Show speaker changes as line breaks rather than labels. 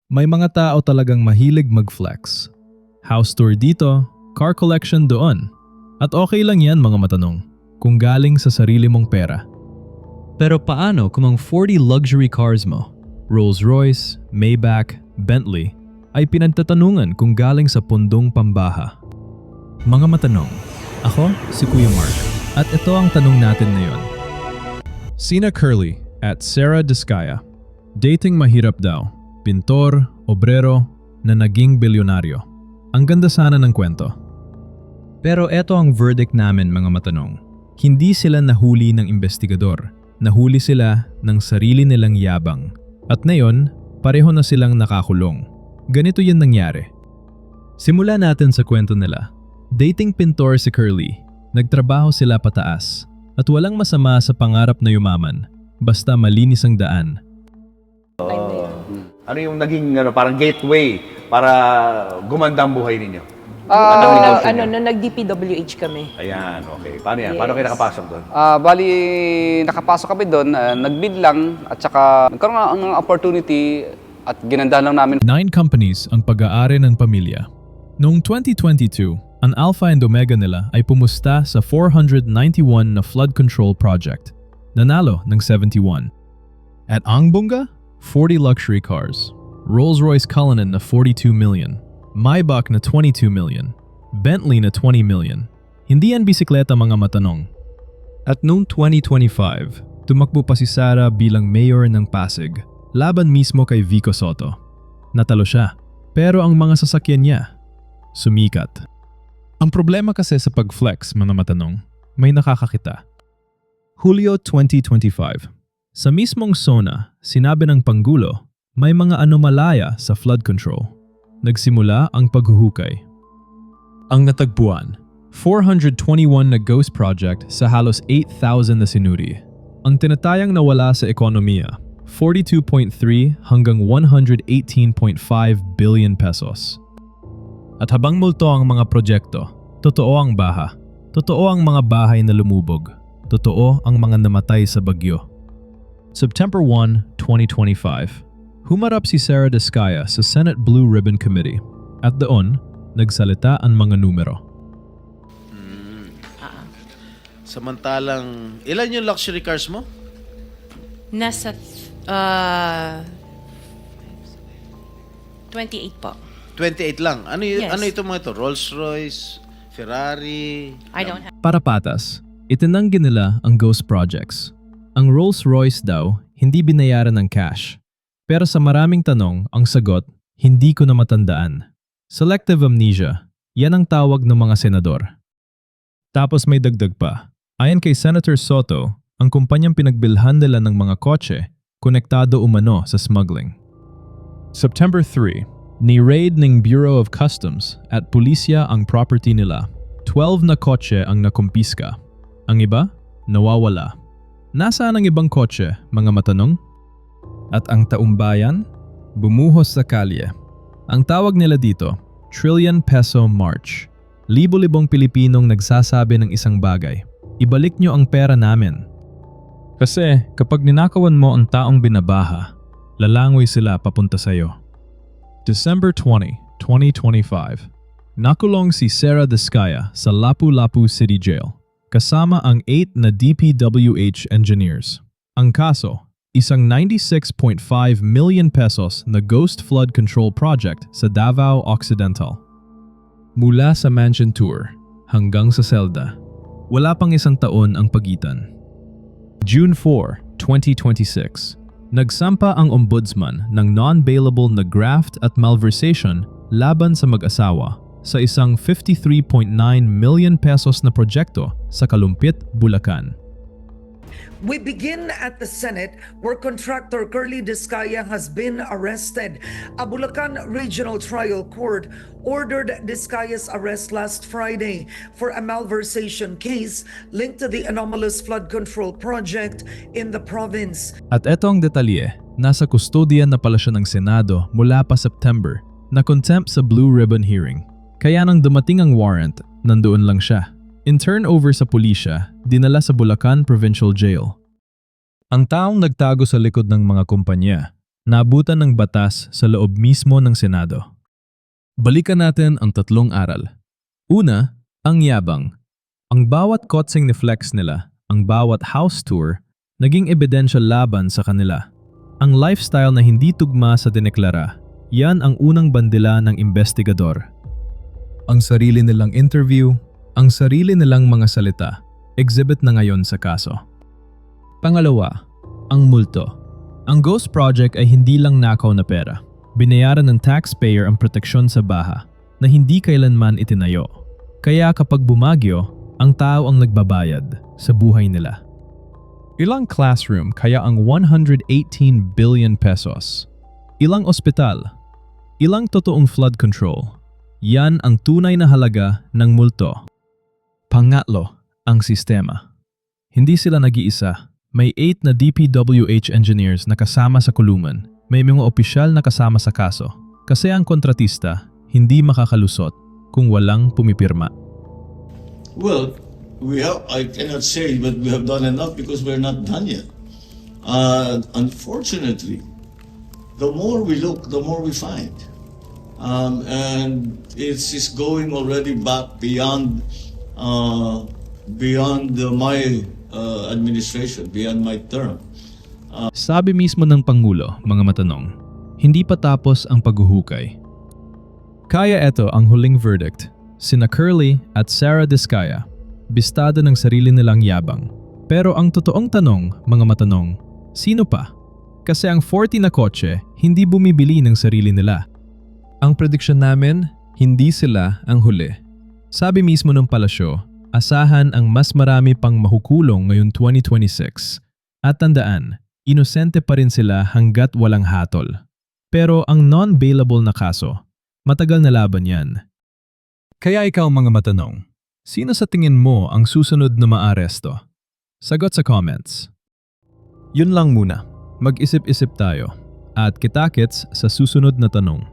May mga tao talagang mahilig mag-flex. House tour dito, car collection doon. At okay lang yan mga matanong, kung galing sa sarili mong pera. Pero paano kung ang 40 luxury cars mo, Rolls-Royce, Maybach, Bentley, ay pinagtatanungan kung galing sa pundong pambaha? Mga matanong, ako si Kuya Mark at ito ang tanong natin ngayon. Sina Curly at Sarah Discaya. Dating mahirap daw, pintor, obrero, na naging bilyonaryo. Ang ganda sana ng kwento. Pero eto ang verdict namin mga matanong. Hindi sila nahuli ng investigador. Nahuli sila ng sarili nilang yabang. At ngayon, pareho na silang nakakulong. Ganito yan nangyari. Simula natin sa kwento nila. Dating pintor si Curly. Nagtrabaho sila pataas. At walang masama sa pangarap na yumaman. Basta malinis ang daan.
Ano yung naging parang gateway para gumanda ang buhay ninyo?
Nung nag-DPWH kami.
Ayan, okay. Paano yan? Paano kayo nakapasok doon?
Bali, nakapasok kami doon, nag-bid lang at saka nagkaroon ng opportunity at ginandahan lang namin.
9 companies ang pag-aari ng pamilya. Noong 2022, ang Alpha and Omega nila ay pumusta sa 491 na flood control project. Nanalo ng 71. At ang bunga, 40 luxury cars. Rolls-Royce Cullinan na 42 million. Maybach na 22 million. Bentley na 20 million. Hindi yan bisikleta mga matanong. At noong 2025, tumakbo pa si Sarah bilang mayor ng Pasig, laban mismo kay Vico Soto. Natalo siya, pero ang mga sasakyan niya, sumikat. Ang problema kasi sa pag-flex mga matanong, may nakakakita. Hulyo 2025. Sa mismong SONA, sinabi ng Pangulo, may mga anomalaya sa flood control. Nagsimula ang paghuhukay. Ang natagpuan, 421 na ghost project sa halos 8,000 na sinuri. Ang tinatayang nawala sa ekonomiya, 42.3 hanggang 118.5 billion pesos. At habang multo ang mga proyekto, totoo ang baha. Totoo ang mga bahay na lumubog. Totoo ang mga namatay sa bagyo. September 1, 2025, humarap si Sarah Discaya sa Senate Blue Ribbon Committee at doon, nagsalita ang mga numero.
Samantalang, ilan yung luxury cars mo?
Nasa 28 po.
28 lang. Ano,
Yes.
ano ito mga ito? Rolls-Royce, Ferrari?
I don't have.
Para patas, itinanggi nila ang ghost projects. Ang Rolls-Royce daw, hindi binayaran ng cash. Pero sa maraming tanong, ang sagot, hindi ko na matandaan. Selective amnesia, yan ang tawag ng mga senador. Tapos may dagdag pa. Ayon kay Senator Soto, ang kumpanyang pinagbilhan nila ng mga kotse, konektado umano sa smuggling. September 3, ni-raid ng Bureau of Customs at pulisya ang property nila. 12 na kotse ang nakumpiska. Ang iba, nawawala. Nasaan ang ibang kotse, mga matanong? At ang taumbayan, bumuhos sa kalye. Ang tawag nila dito, Trillion Peso March. Libo-libong Pilipinong nagsasabi ng isang bagay. Ibalik nyo ang pera namin. Kasi kapag ninakawan mo ang taong binabaha, lalangoy sila papunta sa'yo. December 20, 2025. Nakulong si Sarah Discaya sa Lapu-Lapu City Jail, kasama ang 8 na DPWH engineers. Ang kaso, isang 96.5 million pesos na ghost flood control project sa Davao Occidental. Mula sa mansion tour hanggang sa selda, wala pang isang taon ang pagitan. June 4, 2026, nagsampa ang ombudsman ng non-bailable na graft at malversation laban sa mag-asawa sa isang 53.9 million pesos na proyekto sa Kalumpit, Bulacan.
We begin at the Senate where contractor Curly Discaya has been arrested. A Bulacan Regional Trial Court ordered Discaya's arrest last Friday for a malversation case linked to the anomalous flood control project in the province.
At etong detalye, nasa kustodiyan na pala siya ng Senado mula pa September na contempt sa Blue Ribbon hearing. Kaya nang dumating ang warrant, nandoon lang siya. In turnover sa pulisya, dinala sa Bulacan Provincial Jail. Ang taong nagtago sa likod ng mga kumpanya, Naabutan ng batas sa loob mismo ng Senado. Balikan natin ang tatlong aral. Una, ang yabang. Ang bawat kotseng ni Flex nila, ang bawat house tour, naging ebidensya laban sa kanila. Ang lifestyle na hindi tugma sa dineklara, yan ang unang bandila ng investigador. Ang sarili nilang interview, ang sarili nilang mga salita, exhibit na ngayon sa kaso. Pangalawa, ang multo. Ang Ghost Project ay hindi lang nakaw na pera. Binayaran ng taxpayer ang proteksyon sa baha na hindi kailanman itinayo. Kaya kapag bumagyo, ang tao ang nagbabayad sa buhay nila. Ilang classroom kaya ang 118 billion pesos? Ilang ospital? Ilang totoong flood control? Yan ang tunay na halaga ng multo. Pangatlo, ang sistema. Hindi sila nag-iisa. May 8 na DPWH engineers na kasama sa kulungan. May mga opisyal na kasama sa kaso. Kasi ang kontratista hindi makakalusot kung walang pumipirma.
Well, I cannot say, but we have done enough because we're not done yet. Unfortunately, the more we look, the more we find. And it's going already back beyond my administration, beyond my term.
Sabi mismo ng Pangulo, mga matanong, hindi pa tapos ang paghuhukay. Kaya ito ang huling verdict. Sina Curly at Sarah Diskaya, bistado ng sarili nilang yabang. Pero ang totoong tanong, mga matanong, sino pa? Kasi ang 40 na kotse, hindi bumibili ng sarili nila. Ang prediksyon namin, hindi sila ang huli. Sabi mismo ng palasyo, asahan ang mas marami pang mahukulong ngayon 2026. At tandaan, inosente pa rin sila hanggat walang hatol. Pero ang non-bailable na kaso, matagal na laban yan. Kaya ikaw mga matanong, sino sa tingin mo ang susunod na maaresto? Sagot sa comments. Yun lang muna, mag-isip-isip tayo. At kita-kits sa susunod na tanong.